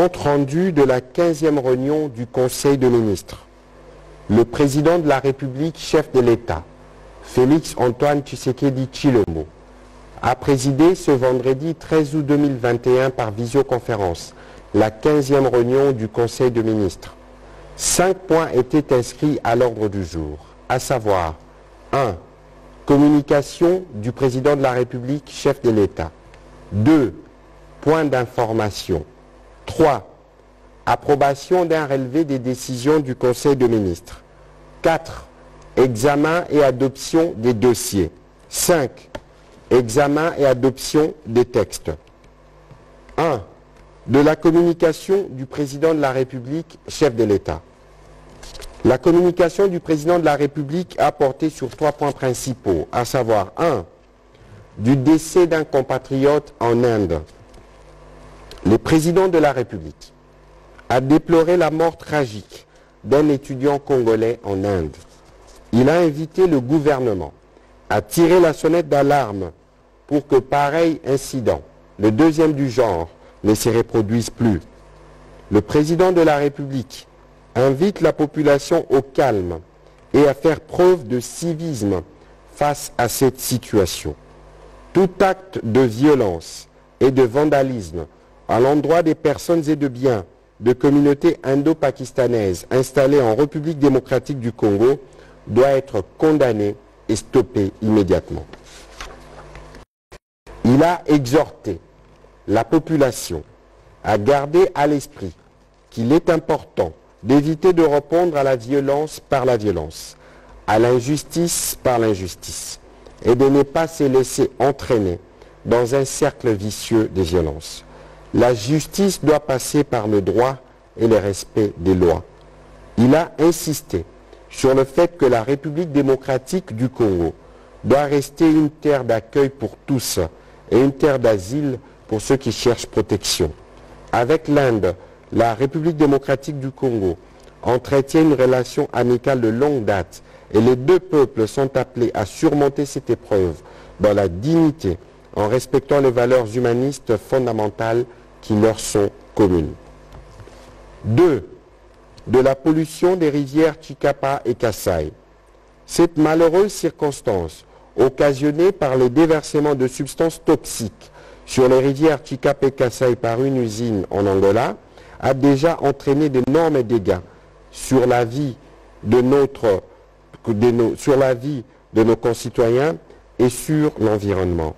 Compte rendu de la 15e réunion du Conseil des ministres. Le président de la République, chef de l'État, Félix Antoine Tshisekedi Tshilombo, a présidé ce vendredi 13 août 2021 par visioconférence la 15e réunion du Conseil des ministres. 5 points étaient inscrits à l'ordre du jour, à savoir 1. Communication du président de la République, chef de l'État. 2. Point d'information. 3. Approbation d'un relevé des décisions du Conseil des ministres. 4. Examen et adoption des dossiers. 5. Examen et adoption des textes. 1. De la communication du président de la République, chef de l'État. La communication du président de la République a porté sur 3 points principaux, à savoir 1. Du décès d'un compatriote en Inde. Le président de la République a déploré la mort tragique d'un étudiant congolais en Inde. Il a invité le gouvernement à tirer la sonnette d'alarme pour que pareil incident, le deuxième du genre, ne se reproduise plus. Le président de la République invite la population au calme et à faire preuve de civisme face à cette situation. Tout acte de violence et de vandalisme à l'endroit des personnes et de biens de communautés indo-pakistanaises installées en République démocratique du Congo doit être condamné et stoppé immédiatement. Il a exhorté la population à garder à l'esprit qu'il est important d'éviter de répondre à la violence par la violence, à l'injustice par l'injustice, et de ne pas se laisser entraîner dans un cercle vicieux de violence. La justice doit passer par le droit et le respect des lois. Il a insisté sur le fait que la République démocratique du Congo doit rester une terre d'accueil pour tous et une terre d'asile pour ceux qui cherchent protection. Avec l'Inde, la République démocratique du Congo entretient une relation amicale de longue date et les deux peuples sont appelés à surmonter cette épreuve dans la dignité en respectant les valeurs humanistes fondamentales qui leur sont communes. 2. De la pollution des rivières Chikapa et Kasaï. Cette malheureuse circonstance, occasionnée par le déversement de substances toxiques sur les rivières Chikapa et Kasaï par une usine en Angola, a déjà entraîné d'énormes dégâts sur la vie de nos concitoyens et sur l'environnement.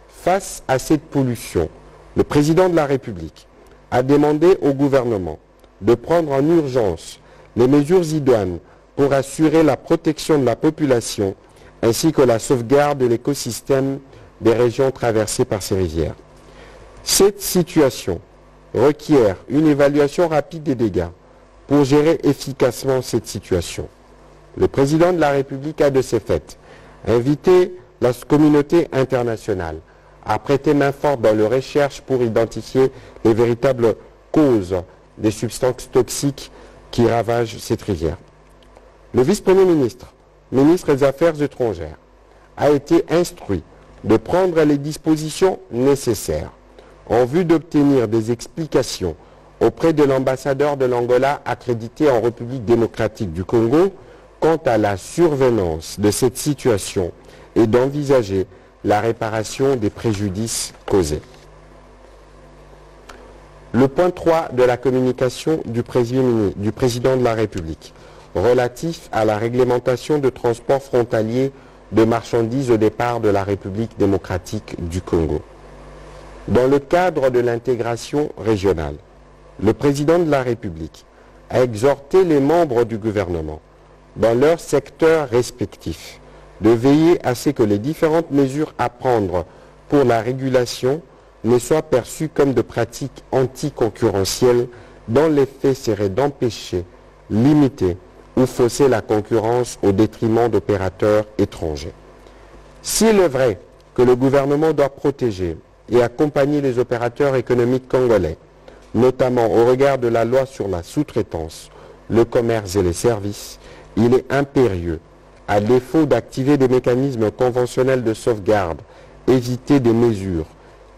Face à cette pollution, le président de la République a demandé au gouvernement de prendre en urgence les mesures idoines pour assurer la protection de la population ainsi que la sauvegarde de l'écosystème des régions traversées par ces rivières. Cette situation requiert une évaluation rapide des dégâts pour gérer efficacement cette situation. Le président de la République a de ce fait invité la communauté internationale à prêter main forte dans les recherches pour identifier les véritables causes des substances toxiques qui ravagent cette rivière. Le vice-premier ministre, ministre des Affaires étrangères, a été instruit de prendre les dispositions nécessaires en vue d'obtenir des explications auprès de l'ambassadeur de l'Angola accrédité en République démocratique du Congo quant à la survenance de cette situation et d'envisager la réparation des préjudices causés. Le point 3 de la communication du président de la République relatif à la réglementation de transport frontalier de marchandises au départ de la République démocratique du Congo. Dans le cadre de l'intégration régionale, le président de la République a exhorté les membres du gouvernement, dans leurs secteurs respectifs, de veiller à ce que les différentes mesures à prendre pour la régulation ne soient perçues comme de pratiques anticoncurrentielles dont l'effet serait d'empêcher, limiter ou fausser la concurrence au détriment d'opérateurs étrangers. S'il est vrai que le gouvernement doit protéger et accompagner les opérateurs économiques congolais, notamment au regard de la loi sur la sous-traitance, le commerce et les services, il est impérieux, à défaut d'activer des mécanismes conventionnels de sauvegarde, éviter des mesures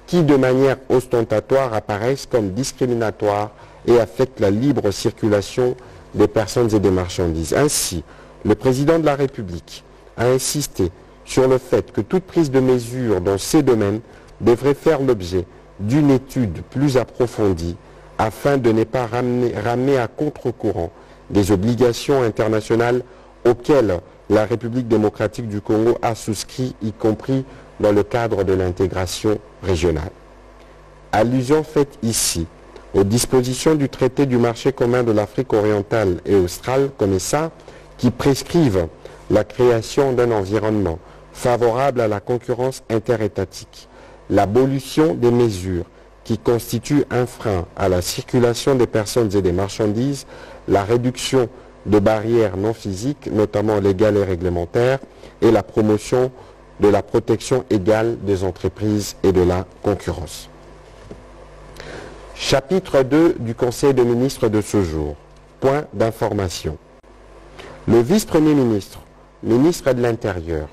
qui, de manière ostentatoire, apparaissent comme discriminatoires et affectent la libre circulation des personnes et des marchandises. Ainsi, le président de la République a insisté sur le fait que toute prise de mesures dans ces domaines devrait faire l'objet d'une étude plus approfondie afin de ne pas ramener à contre-courant des obligations internationales auxquelles la République démocratique du Congo a souscrit, y compris dans le cadre de l'intégration régionale. Allusion faite ici aux dispositions du traité du marché commun de l'Afrique orientale et australe, comme ça, qui prescrivent la création d'un environnement favorable à la concurrence interétatique, l'abolition des mesures qui constituent un frein à la circulation des personnes et des marchandises, la réduction de barrières non physiques, notamment légales et réglementaires, et la promotion de la protection égale des entreprises et de la concurrence. Chapitre 2 du Conseil des ministres de ce jour. Point d'information. Le vice-premier ministre, ministre de l'Intérieur,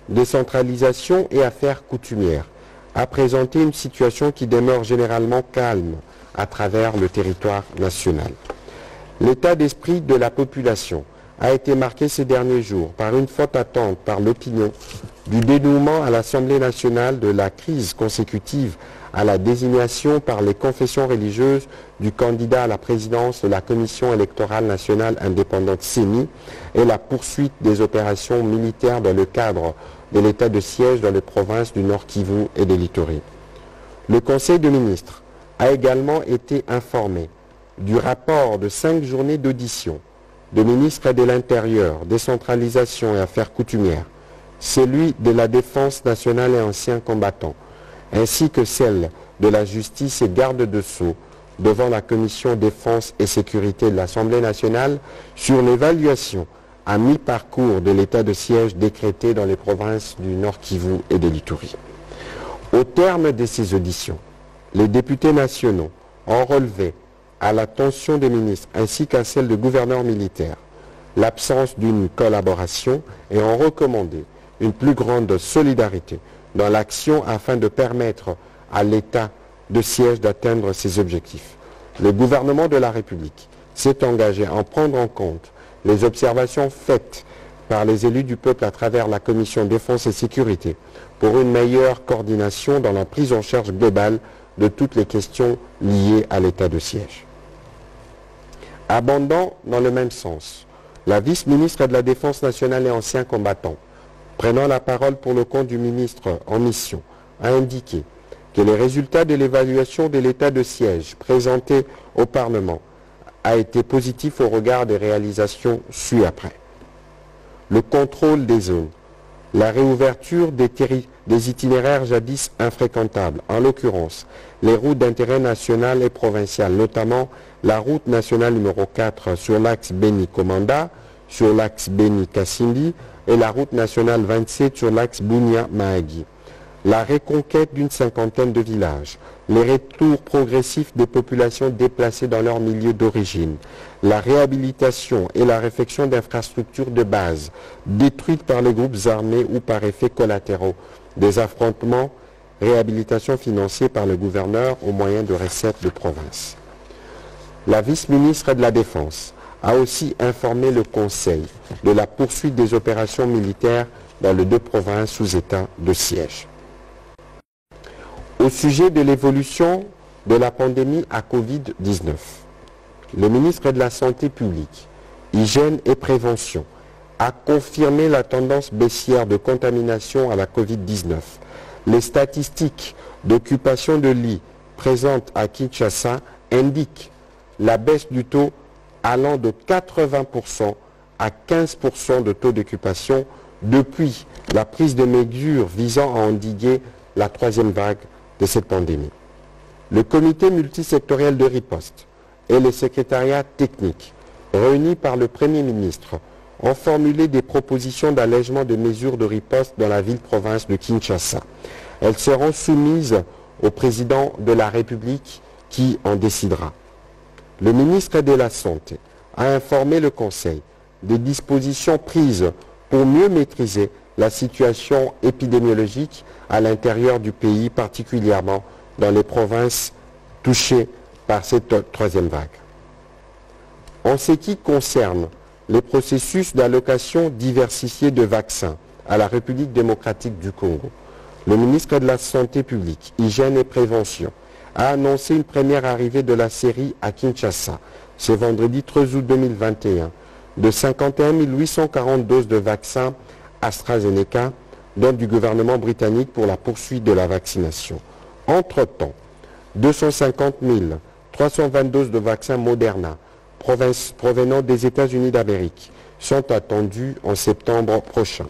décentralisation et affaires coutumières, a présenté une situation qui demeure généralement calme à travers le territoire national. L'état d'esprit de la population a été marqué ces derniers jours par une forte attente par l'opinion du dénouement à l'Assemblée nationale de la crise consécutive à la désignation par les confessions religieuses du candidat à la présidence de la Commission électorale nationale indépendante CENI et la poursuite des opérations militaires dans le cadre de l'état de siège dans les provinces du Nord Kivu et de l'Ituri. Le Conseil des ministres a également été informé du rapport de 5 journées d'audition de ministres de l'Intérieur, décentralisation et affaires coutumières, celui de la Défense nationale et anciens combattants, ainsi que celle de la justice et garde de sceaux devant la Commission défense et sécurité de l'Assemblée nationale sur l'évaluation à mi-parcours de l'état de siège décrété dans les provinces du Nord Kivu et de l'Ituri. Au terme de ces auditions, les députés nationaux ont relevé à l'attention des ministres ainsi qu'à celle du gouverneur militaire l'absence d'une collaboration et ont recommandé une plus grande solidarité dans l'action afin de permettre à l'état de siège d'atteindre ses objectifs. Le gouvernement de la République s'est engagé à en prendre en compte les observations faites par les élus du peuple à travers la Commission défense et sécurité pour une meilleure coordination dans la prise en charge globale de toutes les questions liées à l'état de siège. Abondant dans le même sens, la vice-ministre de la Défense nationale et ancien combattant, prenant la parole pour le compte du ministre en mission, a indiqué que les résultats de l'évaluation de l'état de siège présenté au Parlement a été positif au regard des réalisations ci-après. Le contrôle des zones, la réouverture des itinéraires jadis infréquentables, en l'occurrence les routes d'intérêt national et provincial, notamment la route nationale numéro 4 sur l'axe Beni-Komanda, sur l'axe Beni-Kassindi et la route nationale 27 sur l'axe Bunia-Mahagi. La reconquête d'une cinquantaine de villages, les retours progressifs des populations déplacées dans leur milieu d'origine, la réhabilitation et la réfection d'infrastructures de base détruites par les groupes armés ou par effets collatéraux des affrontements, réhabilitation financée par le gouverneur au moyen de recettes de province. La vice-ministre de la Défense a aussi informé le Conseil de la poursuite des opérations militaires dans les 2 provinces sous état de siège. Au sujet de l'évolution de la pandémie à Covid-19, le ministre de la Santé publique, Hygiène et Prévention a confirmé la tendance baissière de contamination à la Covid-19. Les statistiques d'occupation de lits présentes à Kinshasa indiquent la baisse du taux allant de 80% à 15% de taux d'occupation depuis la prise de mesures visant à endiguer la 3e vague de cette pandémie. Le comité multisectoriel de riposte et le secrétariat technique réunis par le Premier ministre ont formulé des propositions d'allègement de mesures de riposte dans la ville-province de Kinshasa. Elles seront soumises au président de la République qui en décidera. Le ministre de la Santé a informé le Conseil des dispositions prises pour mieux maîtriser la situation épidémiologique à l'intérieur du pays, particulièrement dans les provinces touchées par cette 3e vague. En ce qui concerne les processus d'allocation diversifiée de vaccins à la République démocratique du Congo, le ministre de la Santé publique, Hygiène et Prévention a annoncé une première arrivée de la série à Kinshasa, ce vendredi 13 août 2021, de 51 840 doses de vaccins AstraZeneca, dont du gouvernement britannique pour la poursuite de la vaccination. Entre-temps, 250 320 doses de vaccins Moderna provenant des États-Unis d'Amérique sont attendues en septembre prochain.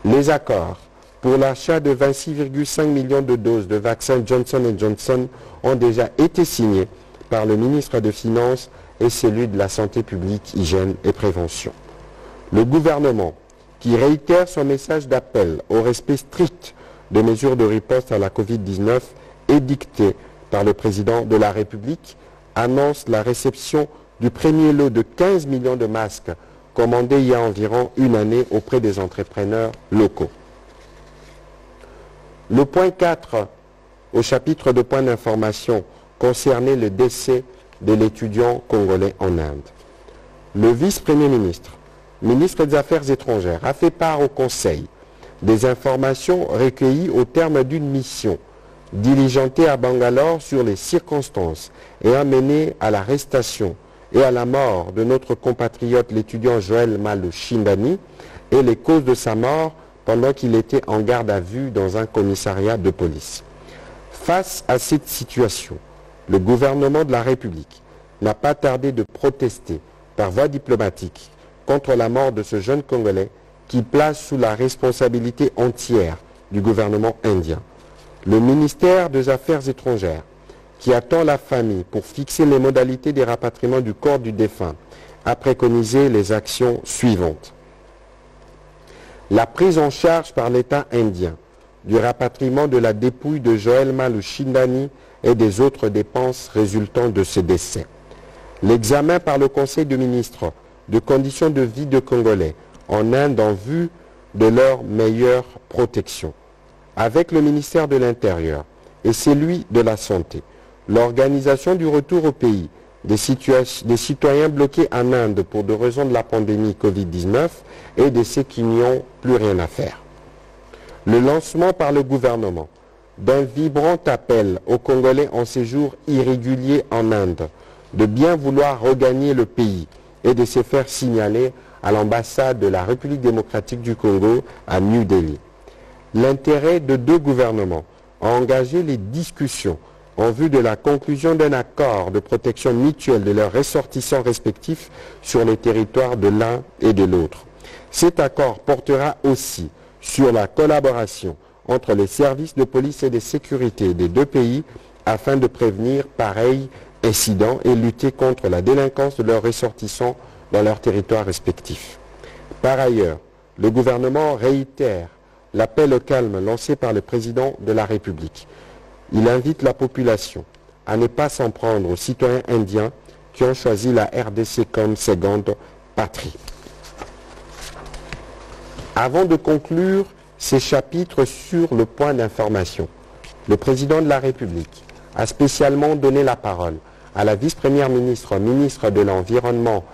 Les accords pour l'achat de 26,5 millions de doses de vaccins Johnson & Johnson ont déjà été signés par le ministre des Finances et celui de la Santé publique, Hygiène et Prévention. Le gouvernement, qui réitère son message d'appel au respect strict des mesures de riposte à la Covid-19 édictées par le président de la République, annonce la réception du premier lot de 15 millions de masques commandés il y a environ une année auprès des entrepreneurs locaux. Le point 4 au chapitre de points d'information concernait le décès de l'étudiant congolais en Inde. Le vice-premier ministre, ministre des Affaires étrangères, a fait part au Conseil des informations recueillies au terme d'une mission diligentée à Bangalore sur les circonstances ayant mené à l'arrestation et à la mort de notre compatriote l'étudiant Joël Malushindani et les causes de sa mort pendant qu'il était en garde à vue dans un commissariat de police. Face à cette situation, le gouvernement de la République n'a pas tardé de protester par voie diplomatique contre la mort de ce jeune Congolais qui place sous la responsabilité entière du gouvernement indien. Le ministère des Affaires étrangères, qui attend la famille pour fixer les modalités des rapatriements du corps du défunt, a préconisé les actions suivantes. La prise en charge par l'État indien du rapatriement de la dépouille de Joël Malushindani et des autres dépenses résultant de ce décès. L'examen par le Conseil de ministres de conditions de vie de Congolais en Inde en vue de leur meilleure protection. Avec le ministère de l'Intérieur et celui de la Santé, l'organisation du retour au pays des citoyens bloqués en Inde pour des raisons de la pandémie Covid-19 et de ceux qui n'y ont plus rien à faire. Le lancement par le gouvernement d'un vibrant appel aux Congolais en séjour irrégulier en Inde de bien vouloir regagner le pays et de se faire signaler à l'ambassade de la République démocratique du Congo à New Delhi. L'intérêt de deux gouvernements a engagé les discussions en vue de la conclusion d'un accord de protection mutuelle de leurs ressortissants respectifs sur les territoires de l'un et de l'autre. Cet accord portera aussi sur la collaboration entre les services de police et de sécurité des deux pays afin de prévenir pareils incidents et lutter contre la délinquance de leurs ressortissants dans leurs territoires respectifs. Par ailleurs, le gouvernement réitère l'appel au calme lancé par le président de la République. Il invite la population à ne pas s'en prendre aux citoyens indiens qui ont choisi la RDC comme seconde patrie. Avant de conclure ces chapitres sur le point d'information, le président de la République a spécialement donné la parole à la vice-première ministre, ministre de l'Environnement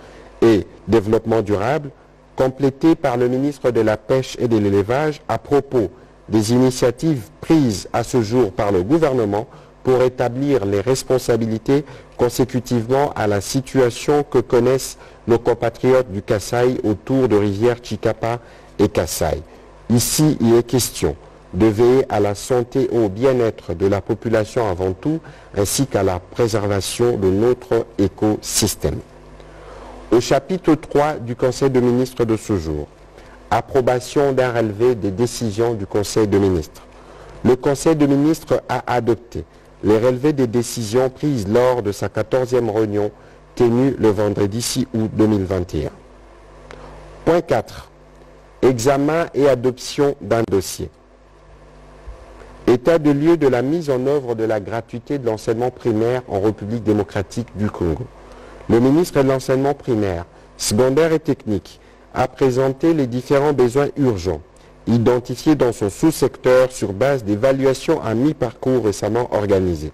et Développement durable, complétée par le ministre de la Pêche et de l'Élevage à propos des initiatives prises à ce jour par le gouvernement pour établir les responsabilités consécutivement à la situation que connaissent nos compatriotes du Kasaï autour de rivières Chikapa et Kasaï. Ici, il est question de veiller à la santé et au bien-être de la population avant tout, ainsi qu'à la préservation de notre écosystème. Au chapitre 3 du Conseil de ministres de ce jour, approbation d'un relevé des décisions du Conseil de ministres. Le Conseil de ministres a adopté les relevés des décisions prises lors de sa 14e réunion tenue le vendredi 6 août 2021. Point 4. Examen et adoption d'un dossier. État de lieu de la mise en œuvre de la gratuité de l'enseignement primaire en République démocratique du Congo. Le ministre de l'enseignement primaire, secondaire et technique a présenté les différents besoins urgents identifiés dans son sous-secteur sur base d'évaluations à mi-parcours récemment organisées.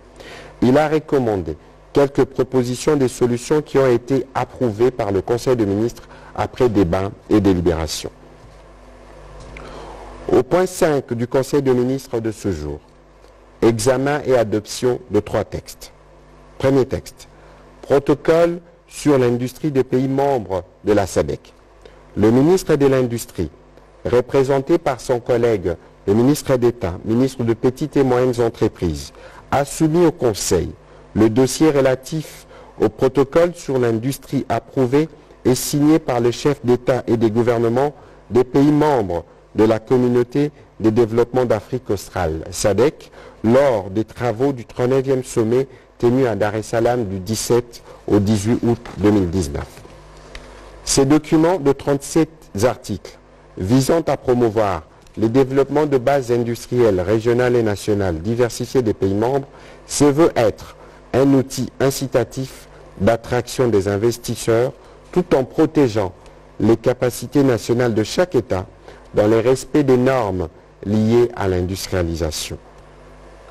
Il a recommandé quelques propositions des solutions qui ont été approuvées par le Conseil des ministres après débat et délibération. Au point 5 du Conseil des ministres de ce jour, examen et adoption de 3 textes. Premier texte, protocole sur l'industrie des pays membres de la SADC. Le ministre de l'Industrie, représenté par son collègue, le ministre d'État, ministre de Petites et Moyennes Entreprises, a soumis au Conseil le dossier relatif au protocole sur l'industrie approuvé et signé par le chef d'État et des gouvernements des pays membres de la Communauté de développement d'Afrique australe, SADC, lors des travaux du 39e sommet tenu à Dar es Salaam du 17 au 18 août 2019. Ces documents de 37 articles visant à promouvoir le développement de bases industrielles régionales et nationales diversifiées des pays membres se veut être un outil incitatif d'attraction des investisseurs tout en protégeant les capacités nationales de chaque État dans le respect des normes liées à l'industrialisation.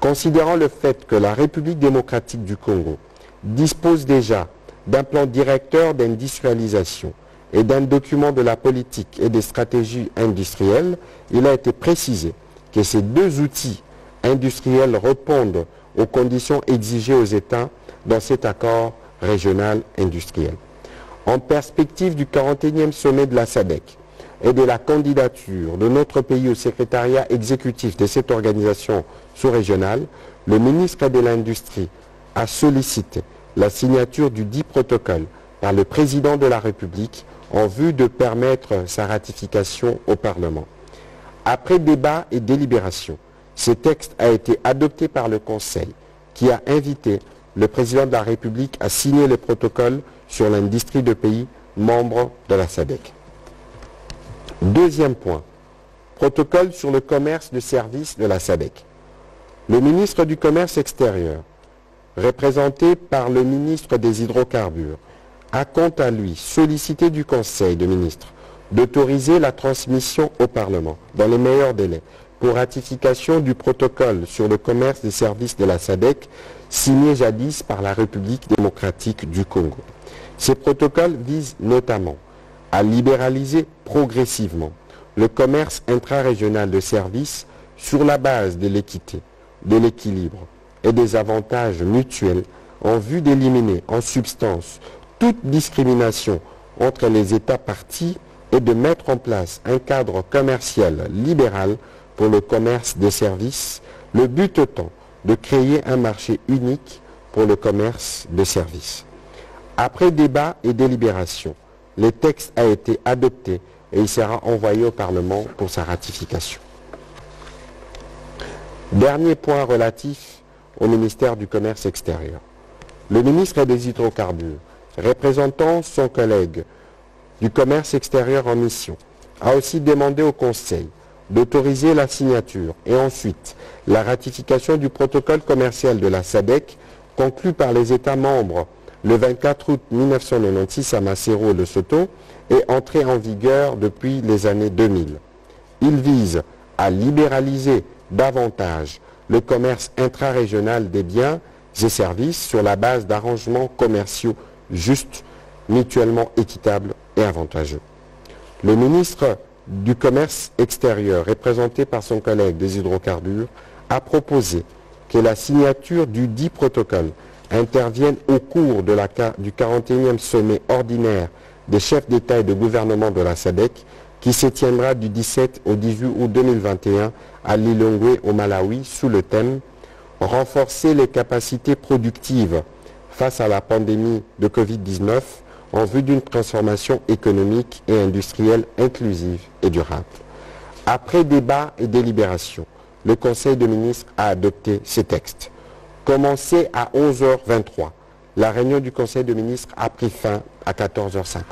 Considérant le fait que la République démocratique du Congo dispose déjà d'un plan directeur d'industrialisation et d'un document de la politique et des stratégies industrielles, il a été précisé que ces 2 outils industriels répondent aux conditions exigées aux États dans cet accord régional industriel. En perspective du 41e sommet de la SADC et de la candidature de notre pays au secrétariat exécutif de cette organisation sous-régionale, le ministre de l'Industrie a sollicité la signature du dit protocole par le président de la République en vue de permettre sa ratification au Parlement. Après débat et délibération, ce texte a été adopté par le Conseil qui a invité le président de la République à signer le protocole sur l'industrie de pays membres de la SADC. Deuxième point, protocole sur le commerce de services de la SADC. Le ministre du Commerce extérieur, représenté par le ministre des Hydrocarbures, a quant à lui sollicité du Conseil des ministres d'autoriser la transmission au Parlement dans les meilleurs délais pour ratification du protocole sur le commerce des services de la SADC signé jadis par la République démocratique du Congo. Ces protocoles visent notamment à libéraliser progressivement le commerce intra-régional de services sur la base de l'équité, de l'équilibre et des avantages mutuels en vue d'éliminer en substance toute discrimination entre les États parties et de mettre en place un cadre commercial libéral pour le commerce des services, le but étant de créer un marché unique pour le commerce des services. Après débat et délibération, le texte a été adopté et il sera envoyé au Parlement pour sa ratification. Dernier point relatif au ministère du Commerce extérieur. Le ministre des Hydrocarbures, représentant son collègue du Commerce extérieur en mission, a aussi demandé au Conseil d'autoriser la signature et ensuite la ratification du protocole commercial de la SADC conclu par les États membres le 24 août 1996 à Maseru, Lesotho, et entré en vigueur depuis les années 2000. Il vise à libéraliser davantage le commerce intra-régional des biens et services sur la base d'arrangements commerciaux justes, mutuellement équitables et avantageux. Le ministre du Commerce extérieur, représenté par son collègue des Hydrocarbures, a proposé que la signature du dit protocole intervienne au cours de du 41e sommet ordinaire des chefs d'État et de gouvernement de la SADC qui se tiendra du 17 au 18 août 2021 à Lilongwe au Malawi sous le thème « Renforcer les capacités productives face à la pandémie de Covid-19 en vue d'une transformation économique et industrielle inclusive et durable ». Après débat et délibération, le Conseil des ministres a adopté ces textes. Commencé à 11h23, la réunion du Conseil des ministres a pris fin à 14h50.